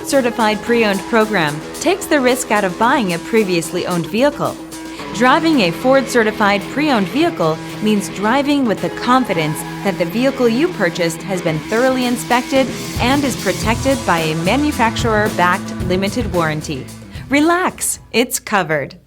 Ford Certified Pre-Owned program takes the risk out of buying a previously owned vehicle. Driving a Ford Certified Pre-Owned vehicle means driving with the confidence that the vehicle you purchased has been thoroughly inspected and is protected by a manufacturer-backed limited warranty. Relax, it's covered.